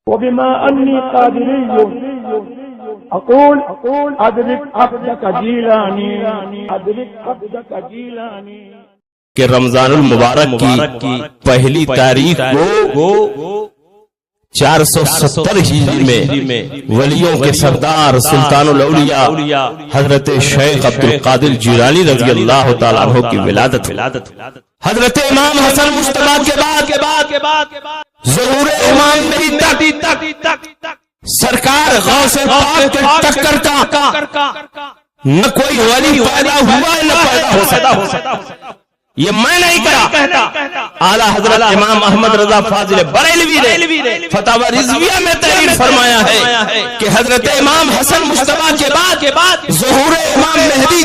وبما أني قادري أقول أدرك عبدك جيلاني أدرك عبدك جيلاني کہ رمضان المبارک کی پہلی تاریخ کو 470 ہجری میں ولیوں کے سردار سلطان الاولیاء حضرت شیخ عبد القادر جیلانی رضی اللہ تعالیٰ عنہ کی ولادت حضرت امام حسن مجتبیٰ کے بعد ظہور امام مہدی تک سرکار غوث پاک کے ٹکر کا نہ کوئی ولی پیدا ہوا نہ پیدا ہو سکتا یہ میں نہیں کہتا، اعلیٰ حضرت امام احمد رضا فاضل بریلوی نے فتاوی رضویہ میں تحریر فرمایا ہے کہ حضرت امام حسن مجتبیٰ کے بعد ظہور امام مہدی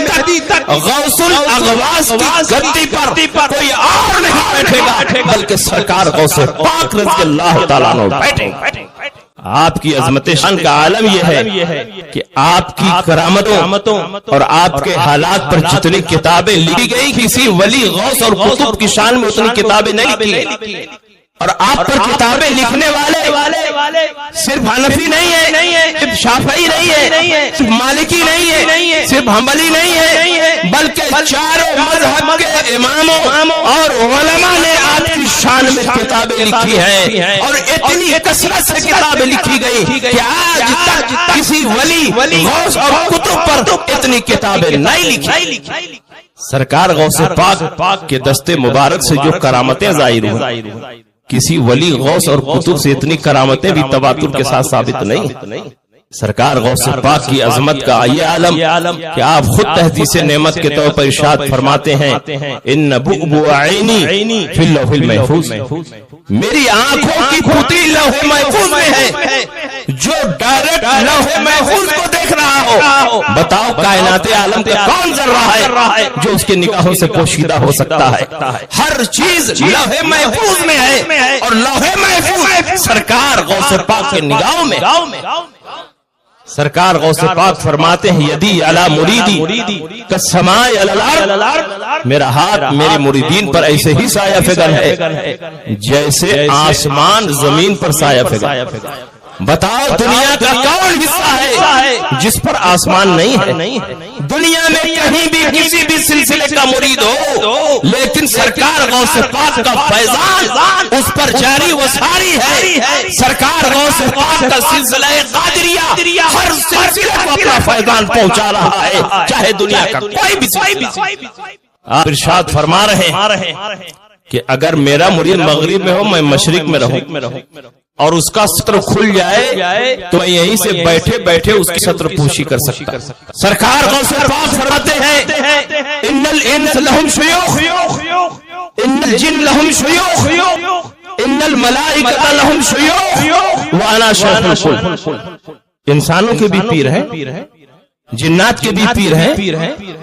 تک غوث الاغواث کی گدی پر کوئی اور نہیں بیٹھے گا بلکہ سرکار غوث پاک رضی اللہ تعالیٰ عنہ بیٹھیں گے۔ آپ کی عظمت شان کا عالم یہ ہے کہ آپ کی کرامتوں اور آپ کے حالات پر جتنی کتابیں لکھی گئی کسی ولی غوث اور قطب کی شان میں اتنی کتابیں نہیں لکھی، اور آپ پر کتابیں لکھنے والے صرف حنفی نہیں ہے، صرف شافعی نہیں ہے، صرف مالکی نہیں ہے، صرف حنبلی نہیں ہے، بلکہ چاروں مذہب کے اماموں اور علماء نے آپ کی شان میں کتابیں لکھی ہیں، اور اتنی کثرت سے کتابیں لکھی گئی کہ آج تک کسی ولی غوث اور قطب پر اتنی کتابیں نہیں لکھی۔ سرکار غوث پاک کے دستے مبارک سے جو کرامتیں ظاہر ہوئی، کسی ولی غوث اور قطب سے اتنی کرامتیں بھی تواتر کے ساتھ ثابت نہیں۔ سرکار غوث پاک کی عظمت کا یہ عالم کہ آپ خود تحدیث نعمت کے طور پر ارشاد فرماتے ہیں ان بؤبؤ عینی فی اللوح المحفوظ، میری آنکھوں کی پھوٹی لوح محفوظ میں ہے، جو ڈائریکٹ لوح محفوظ کو دیکھ رہا ہو، بتاؤ کائنات عالم کا کون ذرہ ہے جو اس کے نگاہوں سے پوشیدہ ہو سکتا ہے؟ ہر چیز لوح محفوظ میں ہے، اور لوح محفوظ سرکار غوث پاک کے نگاہوں میں۔ سرکار غوث پاک فرماتے ہیں یدی علی مریدی کالسماء علی الارض، میرا ہاتھ میرے مریدین پر ایسے ہی سایہ فگن ہے جیسے آسمان زمین پر سایہ فگن۔ بتاؤ دنیا کا کون حصہ ہے جس پر آسمان نہیں ہے؟ دنیا میں کہیں بھی کسی بھی سلسلے کا مرید ہو، لیکن سرکار غوث پاک کا فیضان اس پر جاری و ساری ہے۔ سرکار غوث پاک کا سلسلہ قادریہ ہر سلسلے کو اپنا فیضان پہنچا رہا ہے، چاہے دنیا کا کوئی بھی۔ آپ ارشاد فرما رہے ہیں کہ اگر میرا مرید مغرب میں ہو میں مشرق میں رہوں اور اس کا ستر کھل جائے تو میں یہیں سے بیٹھے بیٹھے اس کی ستر پوشی کر سکتا۔ سرکار غوث پاک فرماتے ہیں ان الانس لهم شیوخ ان الجن لهم شیوخ ان الملائکۃ لهم شیوخ وانا شیخ الکل۔ انسانوں کے بھی پیر ہیں، جنات کے بھی پیر ہیں،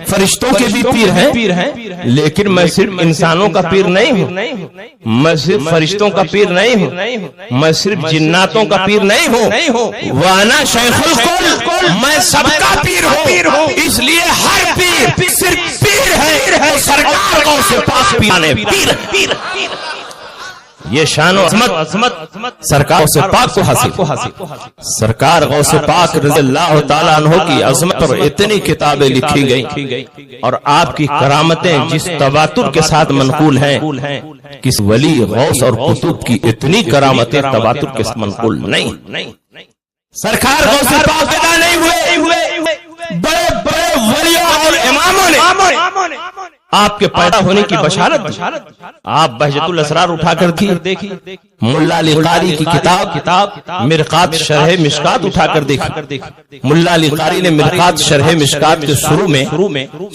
فرشتوں کے بھی پیر ہیں، لیکن میں صرف انسانوں کا پیر نہیں ہوں، میں صرف فرشتوں کا پیر نہیں ہوں، میں صرف جناتوں کا پیر نہیں ہوں، وانا شیخ الکل، میں سب کا پیر ہوں۔ اس لیے ہر پیر صرف پیر ہے، سرکار غوث پاک پیر۔ یہ شان و عظمت سرکار غوث پاک کو حاصل۔ سرکار غوث پاک رضی اللہ تعالیٰ عنہ کی عظمت پر اتنی کتابیں لکھی گئی، اور آپ کی کرامتیں جس تواتر کے ساتھ منقول ہیں، کس ولی غوث اور قطب کی اتنی کرامتیں تواتر کے ساتھ منقول نہیں۔ سرکار غوث پاک پیدا نہیں ہوئے، بڑے بڑے ولیوں اور اماموں نے آپ کے پیدا ہونے کی بشارت دی۔ آپ بہجت الاسرار اٹھا کر دیکھیے، ملا علی قاری کی کتاب مرقات شرح مشکات اٹھا کر دیکھیے، ملا علی قاری نے مرقات شرح مشکات کے شروع میں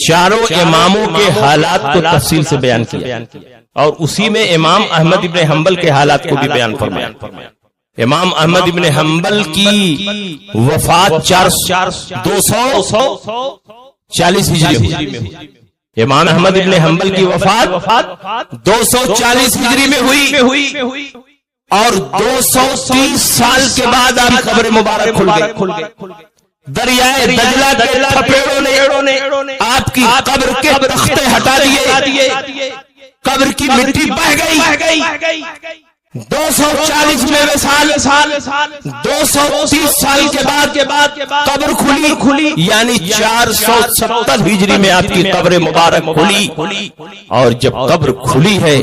چاروں اماموں کے حالات کو تفصیل سے بیان کیا، اور اسی میں امام احمد ابن حنبل کے حالات کو بھی بیان فرمایا۔ امام احمد ابن حنبل کی وفات 240 ہجری میں ہوئی۔ امام احمد ابن حنبل کی وفات 240 ہجری میں ہوئی، اور 230 سال کے بعد آپ کی قبر مبارک کھل گئی۔ دریائے دجلہ کے تھپیڑوں نے آپ کی قبر کے تختے ہٹا دیے، قبر کی مٹی بہہ گئی، 240 سال 230 سال کے بعد قبر کھلی یعنی 470 ہجری میں آپ کی قبر مبارک کھلی. اور جب قبر کھلی ہے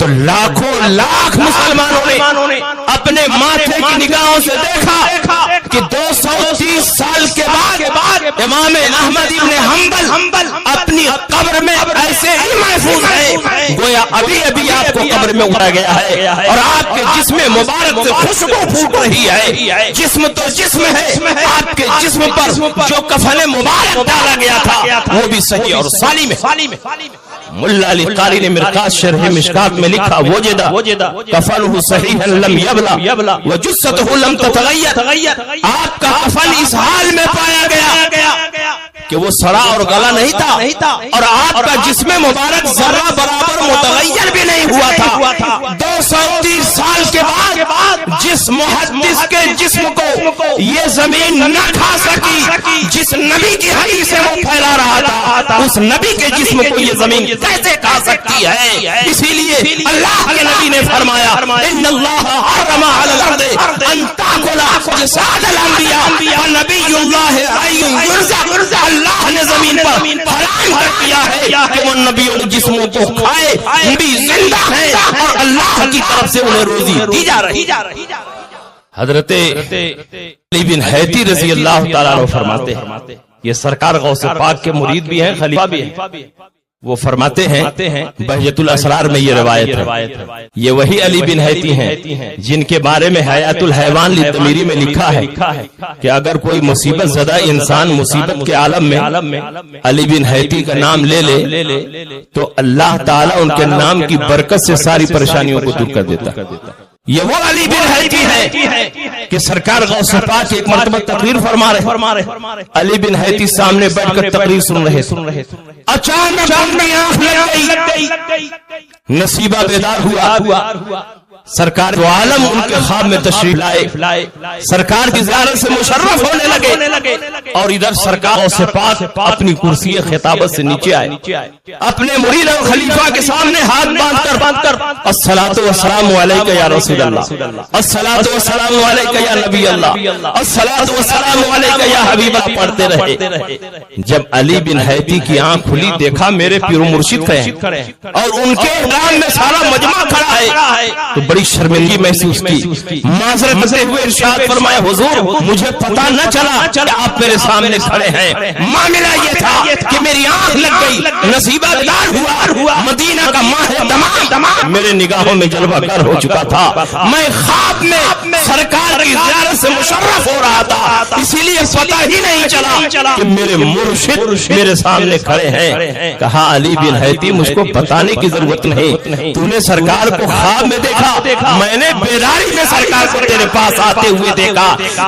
تو لاکھوں لاکھ مسلمانوں نے اپنے ماتھے کی نگاہوں سے دیکھا کہ 230 سال کے بعد امام احمد ابن حنبل اپنی قبر میں ایسے ہی محفوظ ہے گویا ابھی ابھی آپ کو قبر میں اتارا گیا ہے. اور آپ کے جسم مبارک سے خوشبو پھوٹ رہی ہے. جسم تو جسم ہے, آپ کے جسم پر جو کفن مبارک ڈالا گیا تھا وہ بھی صحیح اور سالم ہے. ملا علی قاری نے مرقات شرح مشکات میں لکھا وجدہ کفنہ صحیحا لم یبلا وجثتہ لم تتغیر. آپ کا کفن اس حال میں پایا گیا کہ وہ سڑا اور گلا نہیں تھا, اور آپ کا جسم مبارک ذرہ برابر متغیر بھی نہیں ہوا تھا. 230 سال کے بعد جس محدث کے جسم کو یہ زمین نہ کھا سکی, جس نبی کی حدیث سے وہ پھیلا رہا تھا, اس نبی کے جسم کو یہ زمین کیسے کھا سکتی ہے؟ اسی لیے اللہ کے نبی نے فرمایا ان اللہ حرم علی الارض ان تاکل اجساد الانبیاء ونبی اللہ حی یرزق. اللہ نے زمین پر حرام کر دیا ہے کہ وہ نبیوں کے جسموں کو کھائے. نبی زندہ ہے اور اللہ کی طرف سے انہیں روزی دی جا رہی. حضرت علی بن حیتی رضی اللہ تعالیٰ عنہ فرماتے ہیں, یہ سرکار غوث پاک کے مرید بھی ہیں, خلیفہ بھی ہیں. وہ فرماتے ہیں بہجت الاسرار میں یہ روایت ہے, یہ وہی علی بن حیتی ہیں جن کے بارے میں حیات الحیوان للتمیری میں لکھا ہے کہ اگر کوئی مصیبت زدہ انسان مصیبت کے عالم میں علی بن حیتی کا نام لے لے تو اللہ تعالیٰ ان کے نام کی برکت سے ساری پریشانیوں کو دور کر دیتا. یہ وہ علی بن حیتی ہے کہ سرکار غوث پاک ایک مرتبہ تقریر فرما رہے, علی بن حیتی سامنے بیٹھ کر تقریر سن رہے. اچانک اپنی آنکھ لگ گئی, نصیبہ بیدار ہوا. سرکار دو عالم ان کے خواب میں تشریف لائے, سرکار کی زیارت سے مشرف ہونے لگے, اور ادھر سرکار غوث پاک اپنی کرسی خطابت سے نیچے آئے, اپنے مرید اور خلیفہ کے سامنے ہاتھ باندھ کر الصلاۃ والسلام علیک یا رسول اللہ, الصلاۃ والسلام علیک یا نبی اللہ, الصلاۃ والسلام علیک یا حبیب اللہ پڑھتے رہے. جب علی بن حیتی کی آنکھ کھلی, دیکھا میرے پیر و مرشد کھڑے ہیں اور ان کے احرام میں سارا مجمع کھڑا ہے, تو بڑی شرمندگی محسوس کی. معذرت کرتے ہوئے ارشاد فرمایا حضور مجھے پتہ نہ چلا کہ آپ میرے سامنے کھڑے ہیں. معاملہ یہ تھا کہ میری آنکھ لگ گئی, نصیبہ دار ہوا, مدینہ کا ماہ تمام میرے نگاہوں میں جلوہ گر ہو چکا تھا. میں خواب میں سرکار کی زیارت سے مشرف ہو رہا تھا, اسی لیے پتہ ہی نہیں چلا کہ میرے مرشد میرے سامنے کھڑے ہیں. کہا علی بن حیتی مجھ کو بتانے کی ضرورت نہیں, تو نے سرکار کو خواب میں دیکھا, میں نے بیداری میں سرکار کو تیرے پاس آتے ہوئے دیکھا,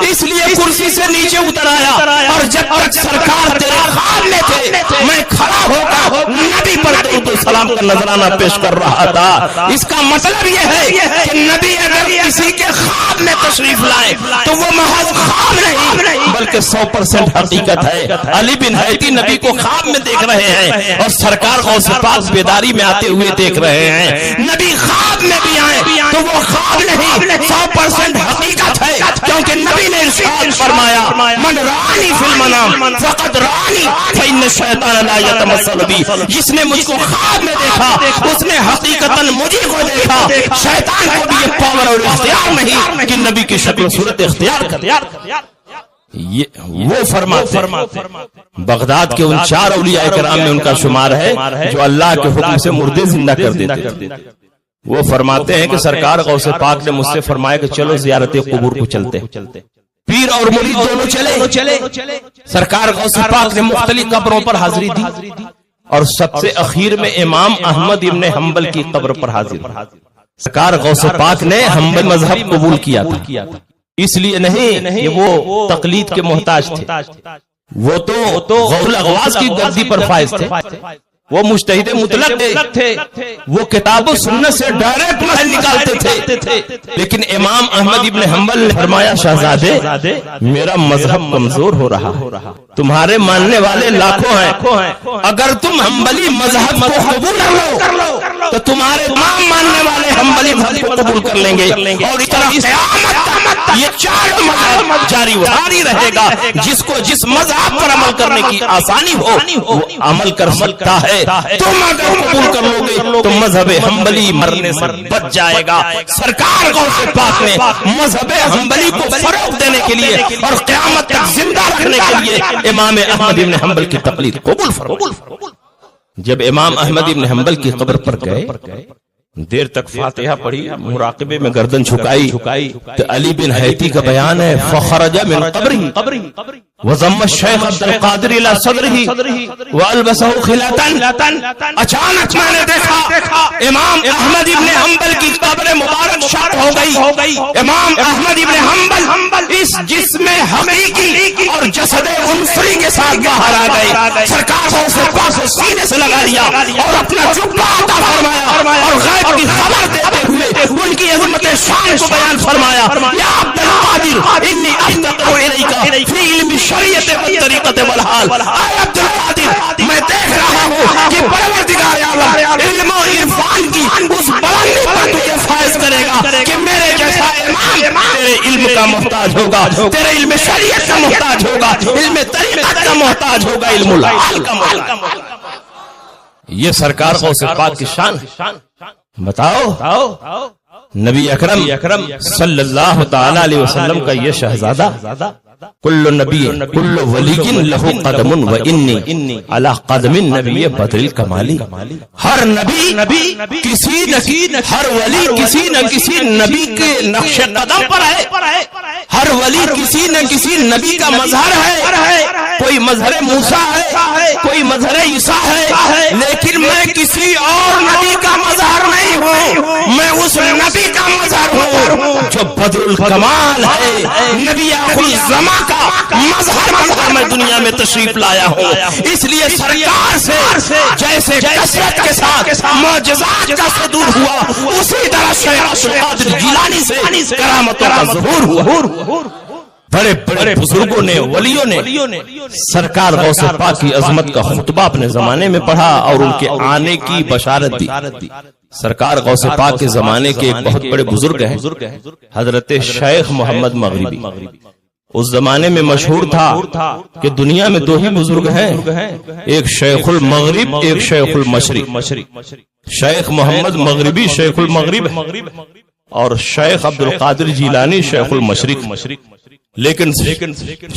اس لیے کرسی سے نیچے اتر آیا, اور جب تک سرکار تیرے خواب میں تھے میں کھڑا ہو کر نبی پر درود و سلام کا نذرانہ پیش کر رہا تھا. اس کا مطلب یہ ہے کہ نبی اگر کسی کے خواب میں تشریف لائے تو وہ محض خواب نہیں بلکہ 100% حقیقت ہے. علی بن حیتی نبی کو خواب میں دیکھ رہے ہیں اور سرکار غوث پاک بیداری میں آتے ہوئے دیکھ رہے ہیں. نبی خواب میں بھی آئے تو وہ خواب نہیں 100% حقیقت ہے, کیونکہ نبی نے ارشاد فرمایا من رانی فی المنام فقد رانی فإن الشیطان لا یتمثل بی. جس نے مجھ کو خواب میں دیکھا اس نے حقیقتاً مجھے کو دیکھا. شیطان کو بھی یہ پاور اور اختیار نہیں کہ نبی کی شکل و صورت اختیار کر. وہ فرماتے بغداد کے ان 4 اولیاء کرام میں ان کا شمار ہے جو اللہ کے حکم سے مردے زندہ کر دیتے. وہ فرماتے ہیں کہ سرکار غوث پاک نے مجھ سے فرمایا کہ چلو زیارت قبور کو چلتے. پیر اور مرید دونوں چلے. سرکار غوث پاک نے مختلف قبروں پر حاضری دی اور سب سے اخیر میں امام احمد ابن حنبل کی قبر پر حاضر. سرکار غوث پاک نے حنبل مذہب قبول کیا تھا, اس لیے نہیں کہ وہ تقلید کے محتاج تھے, وہ تو غول اغواز کی گردی پر فائز تھے. وہ مجتہد مطلق تھے، وہ کتاب و سنت سے ڈائریکٹ محل نکالتے تھے، لیکن امام احمد ابن حنبل نے فرمایا شہزادے میرا مذہب کمزور ہو رہا، تمہارے ماننے والے لاکھوں ہیں، اگر تم حنبلی مذہب کو قبول کر لو تو تمہارے تمام ماننے والے حنبلی مذہب کو قبول کر لیں گے، اور اس طرح قیامت یہ چاروں مذہب جاری رہے گا۔ جس کو جس مذہب پر عمل کرنے کی آسانی ہو وہ عمل کر سکتا ہے، تم اگر قبول کر لو گے تو مذہب حنبلی مرنے سے بچ جائے گا۔ سرکار غوث پاک نے مذہب حنبلی کو فروغ دینے کے لیے اور قیامت تک زندہ رکھنے کے لیے امام احمد ابن حنبل کی تقلید قبول فرمائی۔ جب امام احمد ابن حنبل کی قبر پر گئے، دیر تک فاتحہ پڑھی، مراقبے میں گردن جھکائی تو علی بن حیتی کا بیان ہے فخرج من قبرہ وضم الشیخ عبد القادر الى صدرہ والبسہ خلاتا۔ اچانک میں نے دیکھا امام احمد ابن حنبل کی قبر مبارک شق ہو گئی، امام احمد ابن حنبل اس جسم حقیقی اور جسد عنصری کے ساتھ باہر آ گئے، سرکار کو اسے پاس سینے سے لگا لیا اور اپنا جبہ عطا فرمایا اور غیب کی خبر دیتے ہوئے ان کی عظمت شان کو بیان فرمایا۔ یا عبد القادر انی افتقر الیک فی علم شریعت و طریقت والحال، اے عبد القادر میں دیکھ رہا ہوں کہ پروردگار عالم علم و عرفان کی اس بلندی پر تجھے فائز کرے گا کہ میرے جیسا امام تیرے علم کا محتاج ہوگا، تیرے علم شریعت کا محتاج ہوگا، علم طریقت کا محتاج ہوگا، علم الحال کا محتاج ہوگا۔ یہ سرکار غوث پاک کی شان ہے۔ بتاؤ نبی اکرم صلی اللہ تعالی علیہ وسلم کا یہ شہزادہ کل نبی کل ولی لہ قدم و انی علی قدم النبی بدر الکمالی، ہر نبی کسی ہر ولی کسی نہ کسی نبی کے نقش قدم پر ہے، ہر ولی کسی نہ کسی نبی کا مظہر ہے، کوئی مظہر موسیٰ ہے، کوئی مظہر عیسیٰ ہے، لیکن میں کسی اور نبی کا مظہر نہیں ہوں، میں اس نبی کا مظہر ہوں جو بدر الکمال ہے، نبی آخر الزمان کا مظہر میں دنیا میں تشریف لایا ہوں۔ اس لیے سرکار سے جیسے کثرت کے ساتھ معجزات کا صدور ہوا، اسی طرح شیخ عبد القادر جیلانی سے کرامتوں کا ظہور ہوا۔ بڑے بڑے بزرگوں نے ولیوں نے سرکار غوث پاک کی عظمت کا خطبہ اپنے زمانے میں پڑھا اور ان کے آنے کی بشارت دی۔ سرکار غوث پاک کے زمانے کے ایک بہت بڑے بزرگ ہیں حضرت شیخ محمد مغربی۔ اس زمانے میں مشہور تھا کہ دنیا میں دو ہی بزرگ ہیں، ایک شیخ المغرب ایک شیخ المشرق۔ شیخ محمد مغربی شیخ المغرب اور شیخ عبد القادر جیلانی شیخ المشرق۔ لیکن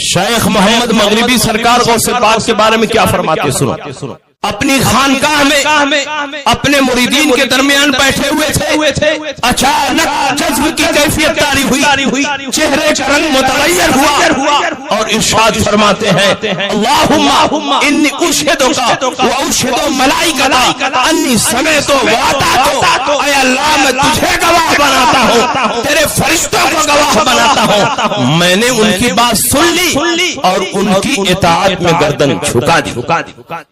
شیخ محمد مغربی سرکار غوث پاک کے بارے میں کیا فرماتے سنو۔ اپنی خانقاہ میں اپنے مریدین کے درمیان بیٹھے ہوئے تھے، اچانک جذب کی کیفیت طاری ہوئی، چہرے کا رنگ متغیر ہوا اور ارشاد فرماتے ہیں اللہم انی اشہدک و اشہد ملائکۃ انی سمعت و اطعت، اے اللہ میں تجھے گواہ بناتا ہوں، تیرے فرشتوں کو گواہ بناتا ہوں، میں نے ان کی بات سن لی اور ان کی اطاعت میں گردن جھکا دی۔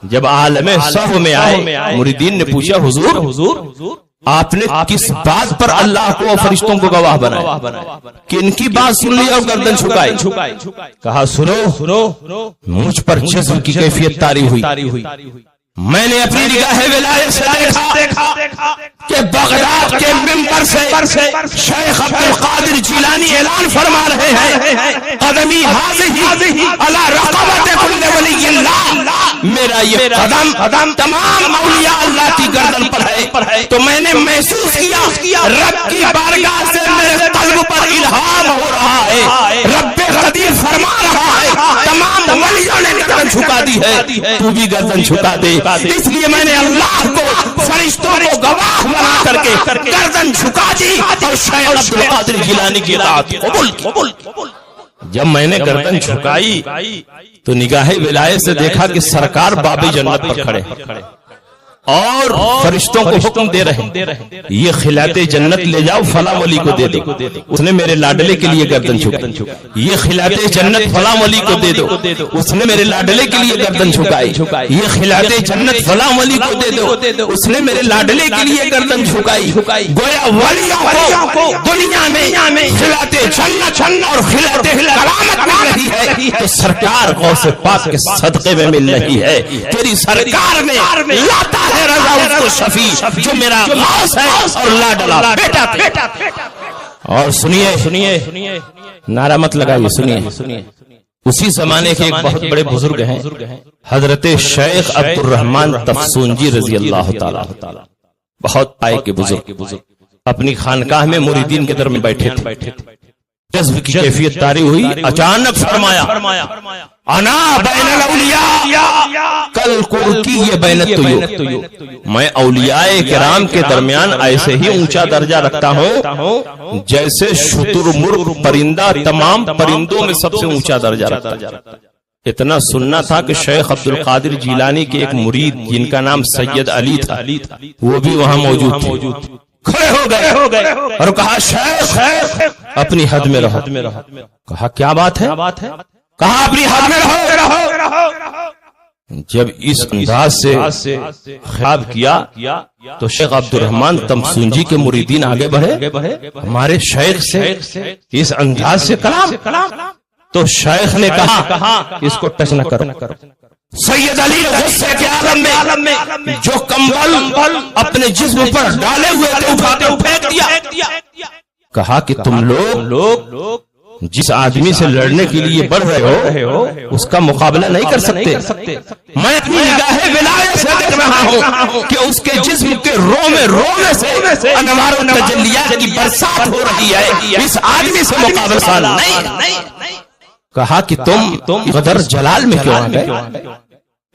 جب عالم صحو میں آئے مریدین نے پوچھا حضور آپ نے کس بات پر اللہ کو اور فرشتوں کو گواہ بنایا کہ ان کی بات سن لی اور گردن جھکائی؟ کہا سنو مجھ پر جذب کی کیفیت طاری ہوئی، میں نے اپنی نگاہ ولایت سے دیکھا کہ بغداد کے منبر سے شیخ عبد القادر جیلانی اعلان فرما رہے ہیں قدمی ہذہ علی رقبۃ کل ولی اللہ، میرا یہ قدم تمام اولیاء اللہ کی گردن پر ہے۔ تو میں نے محسوس کیا رب کی بارگاہ سے میرے قلب پر الہام ہو رہا ہے، رب قدیر فرما رہا ہے تمام ولیوں نے گردن جھکا دی ہے، تو بھی گردن جھکا دے۔ اس لیے میں نے اللہ کو فرشتوں کو گواہ بنا کر کے گردن جھکا دی اور شیخ عبد القادر جیلانی کی اطاعت قبول کی۔ جب میں نے گردن جھکائی تو نگاہ ولایت سے دیکھا کہ سرکار باب جنت پر کھڑے، اور فرشتوں کو حکم دے رہے ہیں یہ خلعت جنت لے جاؤ فلاں ولی کو دے دو، اس نے میرے لاڈلے کے لیے گردن جھکائی۔ یہ خلعت جنت فلاں ولی کو دے دو، اس نے میرے لاڈلے کے لیے گردن جھکائی۔ یہ خلعت جنت فلاں ولی کو دے دو، اس نے میرے لاڈلے کے لیے گردن جھکائی۔ گویا ولیوں کو دنیا میں خلعت جنت اور خلعت کرامت مل رہی ہے تو سرکار غوث پاک کے صدقے میں مل رہی ہے۔ تیری سرکار میں لاتا ہے رضا اس کو شفیع جو میرا غوث ہے اور لاڈلا بیٹا تھا۔ اور سنیے نعرہ مت لگائیے، سنیے اسی زمانے کے ایک بہت بڑے بزرگ ہیں حضرت شیخ عبد الرحمن تفسونجی رضی اللہ تعالی، بہت پائے کے بزرگ، اپنی خانقاہ میں مریدین کے درمیان بیٹھے تھے۔ جذب کی کیفیت طاری ہوئی، اچانک فرمایا انا بین الاولیاء کل قرکی یہ بینت طیور، میں اولیاء کرام کے درمیان ایسے ہی اونچا درجہ رکھتا ہوں جیسے شتر مرغ پرندہ تمام پرندوں میں سب سے اونچا درجہ رکھتا ہے۔ اتنا سننا تھا کہ شیخ عبد القادر جیلانی کے ایک مرید جن کا نام سید علی تھا وہ بھی وہاں موجود تھے، کھڑے ہو گئے اور کہا شیخ اپنی حد میں رہو۔ کہا کیا بات ہے؟ کہا اپنی حد میں رہو۔ جب اس انداز سے خطاب کیا تو شیخ عبد الرحمن تفسونجی کے مریدین آگے بڑھے، ہمارے شیخ سے اس انداز سے کلام، تو شیخ نے کہا اس کو ٹچ نہ کرو۔ سید علی غصے کے عالم میں جو کمبل اپنے جسم پر ڈالے ہوئے تھے اٹھاتے پھینک دیا۔ کہا کہ تم لوگ جس آدمی سے لڑنے کے لیے بڑھ رہے ہو اس کا مقابلہ نہیں کر سکتے۔ میں اپنی نگاہ ولایت سے دیکھ رہا ہوں کہ اس کے جسم کے رومے سے انوار و تجلیات کی برسات ہو رہی ہے، اس آدمی سے مقابلہ نہیں۔ کہا کہ تم قدر جلال میں کیوں آ گئے؟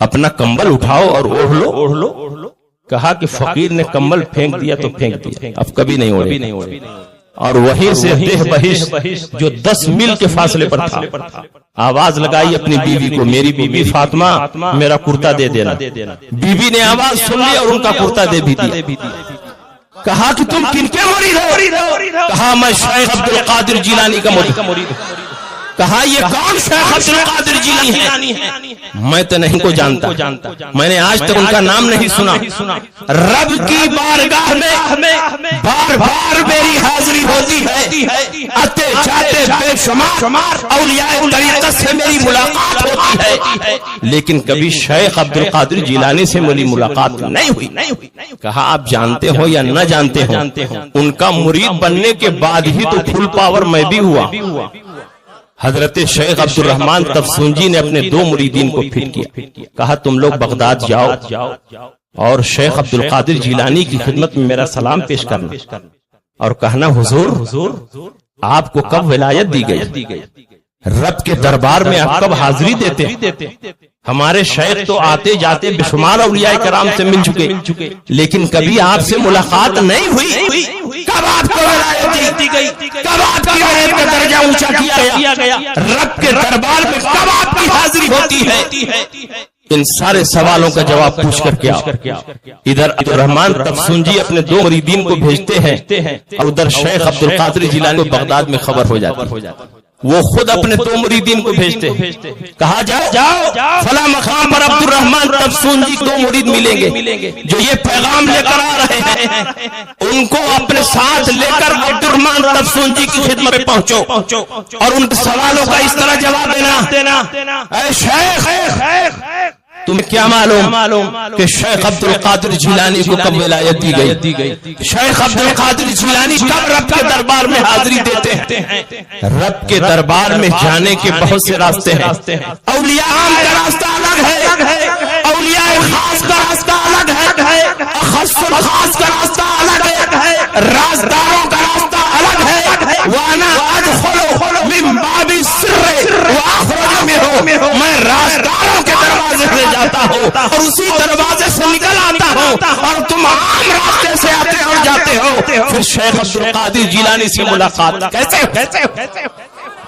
اپنا کمبل اٹھاؤ اور اوڑھ لو۔ کہا کہ فقیر نے کمبل پھینک دیا تو پھینک دیا، اب کبھی نہیں اوڑھے۔ اور وہیں سے دیہ بہش جو 10 میل کے فاصلے پر تھا آواز لگائی اپنی بیوی کو، میری بیوی فاطمہ میرا کرتا دے دینا۔ بیوی نے آواز سن لی اور ان کا کرتا دے بھی دیا۔ کہا کہ تم کن کے مرید ہو؟ کہا میں شیخ عبد القادر جیلانی کا مرید۔ کہا یہ کون شیخ عبد القادر جیلانی ہے؟ میں تو نہیں کو جانتا، میں نے آج تک ان کا نام نہیں سنا۔ رب کی بارگاہ میں بار بار میری حاضری ہوتی ہے، آتے جاتے بے شمار اولیاء طریقت سے میری ملاقات ہوتی ہے، لیکن کبھی شیخ عبد القادر جیلانی سے میری ملاقات نہیں ہوئی۔ کہا آپ جانتے ہو یا نہ جانتے ہو، ان کا مرید بننے کے بعد ہی تو فل پاور میں بھی ہوا۔ حضرت شیخ عبد الرحمن تفسونجی نے اپنے 2 مریدین کو پھر کیا، کہا تم لوگ بغداد جاؤ اور شیخ عبد القادر جیلانی کی خدمت میں میرا سلام پیش کرنا اور کہنا حضور آپ کو کب ولایت دی گئی؟ رب کے دربار میں آپ کب حاضری دیتے ہیں؟ ہمارے شیخ تو آتے جاتے بے شمار اولیاء کرام سے مل چکے، لیکن کبھی آپ سے ملاقات نہیں ہوئی۔ کب آپ کو ولایت دی گئی؟ کب آپ کی ولایت کا درجہ اونچا کیا گیا؟ رب کے دربار میں کب آپ کی حاضری ہوتی ہے؟ ان سارے سوالوں کا جواب پوچھ کر کیا ادھر عبد الرحمن تفسونجی اپنے 2 مریدین کو بھیجتے ہیں اور ادھر شیخ عبد القادر جیلانی کو بغداد میں خبر ہو جاتی ہے۔ وہ خود اپنے 2 مریدین کو بھیجتے ہیں، کہا جاؤ فلاں مقام پر عبد الرحمن تفسونجی 2 مرید ملیں گے جو یہ پیغام لے کر آ رہے ہیں، ان کو اپنے ساتھ لے کر عبد الرحمن تفسونجی کی خدمت میں پہنچو اور ان سوالوں کا اس طرح جواب دینا۔ اے شیخ تمہیں کیا معلوم کہ شیخ عبد القادر جیلانی کو کب ولایت دی گئی؟ شیخ عبد القادر جیلانی کب رب کے دربار میں حاضری دیتے ہیں؟ رب کے دربار میں جانے کے بہت سے راستے ہیں، اولیاء عام کا راستہ الگ ہے، اولیاء خاص کا راستہ الگ ہے، خاص کا راستہ الگ ہے، رازداروں کا راستہ الگ ہے۔ وانا ادخل من باب السر واخرج منه، میں رازداروں کے دروازے سے جاتا ہوں اور اسی دروازے سے نکل آتا ہوں، اور تم عام راستے سے آتے اور جاتے ہو۔ پھر شیخ عبد القادر جیلانی سے ملاقات کیسے؟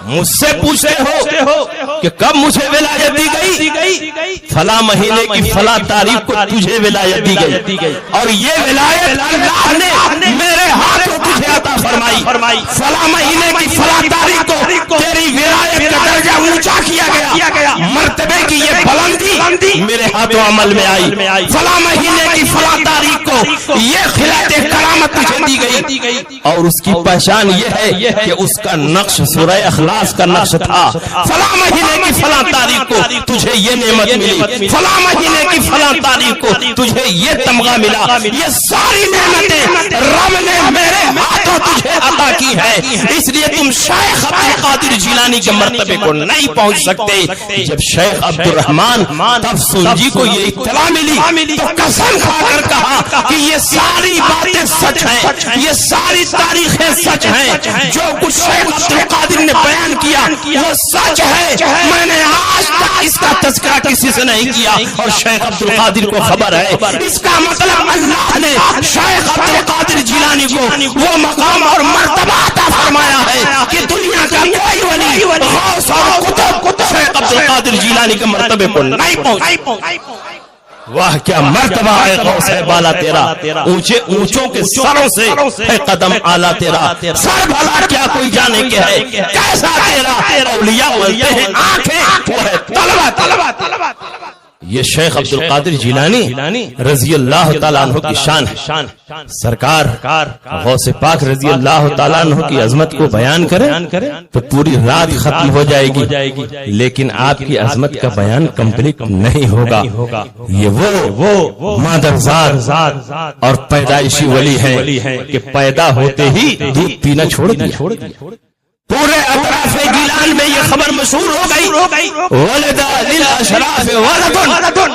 مجھ سے پوچھتے ہو کہ کب مجھے ولایت دی گئی؟ فلاں مہینے کی فلاں تاریخ کو تجھے ولایت دی گئی، اور یہ ولایت اللہ نے میرے ہاتھوں تجھے عطا فرمائی۔ فلاں مہینے کی فلاں تاریخ کو تیری ولایت کا درجہ اونچا کیا گیا، مرتبے کی یہ بلندی میرے ہاتھوں عمل میں آئی۔ فلاں مہینے کی فلاں تاریخ کو یہ خلعت کرامت تجھے دی گئی، اور اس کی پہچان یہ ہے کہ اس کا نقش سورہ اخلاص کا نقش تھا۔ فلاں مہینے کی فلاں تاریخ کو تجھے یہ نعمت ملی، فلاں مہینے کی فلاں تاریخ کو تجھے یہ تمغہ ملا۔ یہ ساری نعمتیں رب نے میرے ہاتھوں تجھے عطا کی ہے، اس لیے تم شیخ عبد القادر جیلانی کے مرتبے کو نہیں پہنچ سکتے۔ جب شیخ عبد الرحمان تفسون جی کو یہ اطلاع ملی تو قسم کھا کر کہا کہ یہ ساری باتیں سچ ہیں، یہ ساری تاریخیں سچ ہیں، جو کچھ شیخ عبد القادر نے بیان کیا وہ سچ ہے۔ میں نے آج تک اس کا تذکرہ کسی سے نہیں کیا، اور شیخ عبد القادر کو خبر ہے۔ اس کا مطلب اللہ نے شیخ عبد القادر جیلانی کو وہ مقام اور مرتبہ عطا فرمایا ہے کہ دنیا کا کوئی ولی غوث اور قطب شیخ عبد القادر جیلانی کے مرتبے کو نہیں پہنچا۔ واہ کیا مرتبہ ہے غوث ہے بالا تیرا، اونچے اونچوں کے سروں سے ہے قدم اعلیٰ تیرا، سر بھلا کیا کوئی جانے کے ہے کیسا تیرا، اولیاء بولتے ہیں آنکھیں وہ ہے طلبہ۔ یہ شیخ عبد القادر جیلانی رضی اللہ تعالیٰ عنہ کی شان ہے۔ سرکار غوث پاک رضی اللہ تعالیٰ عنہ کی عظمت کو بیان کرے تو پوری رات ختم ہو جائے گی، لیکن آپ کی عظمت کا بیان کمپلیٹ نہیں ہوگا۔ یہ وہ مادرزاد اور پیدائشی ولی ہے کہ پیدا ہوتے ہی دودھ پینا چھوڑ دیا۔ پورے اطراف گیلان میں یہ خبر مشہور ہو گئی، ولد للاشراف ولد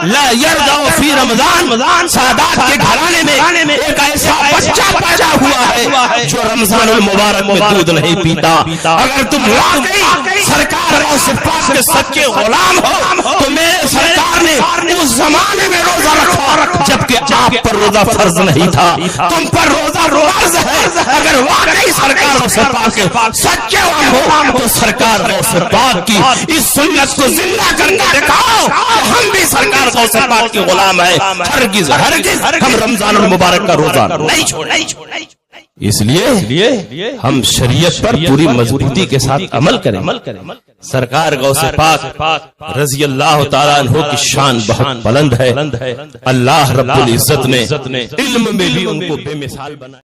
لا یرضع فی رمضان، سادات کے گھرانے میں ایک ایسا بچہ پیدا ہوا ہے جو رمضان المبارک میں دودھ نہیں پیتا۔ اگر تم واقعی سرکار غوث پاک کے سچے غلام ہو تو میرے سرکار نے اس زمانے میں روزہ رکھا جبکہ آپ پر روزہ فرض نہیں تھا، تم پر روزہ فرض ہے۔ اگر واقعی سرکار غوث پاک کے سچے تو سرکار غوث پاک کی اس سنت کو زندہ کرنا دکھاؤ، ہم بھی سرکار غوث پاک کے غلام ہیں۔ ہرگز ہم رمضان المبارک کا روزہ نہیں چھوڑیں۔ اس لیے ہم شریعت پر پوری مضبوطی کے ساتھ عمل کریں۔ سرکار غوث پاک رضی اللہ تعالیٰ عنہ کی شان بہت بلند ہے۔ اللہ رب العزت نے علم میں بھی ان کو بے مثال بنایا۔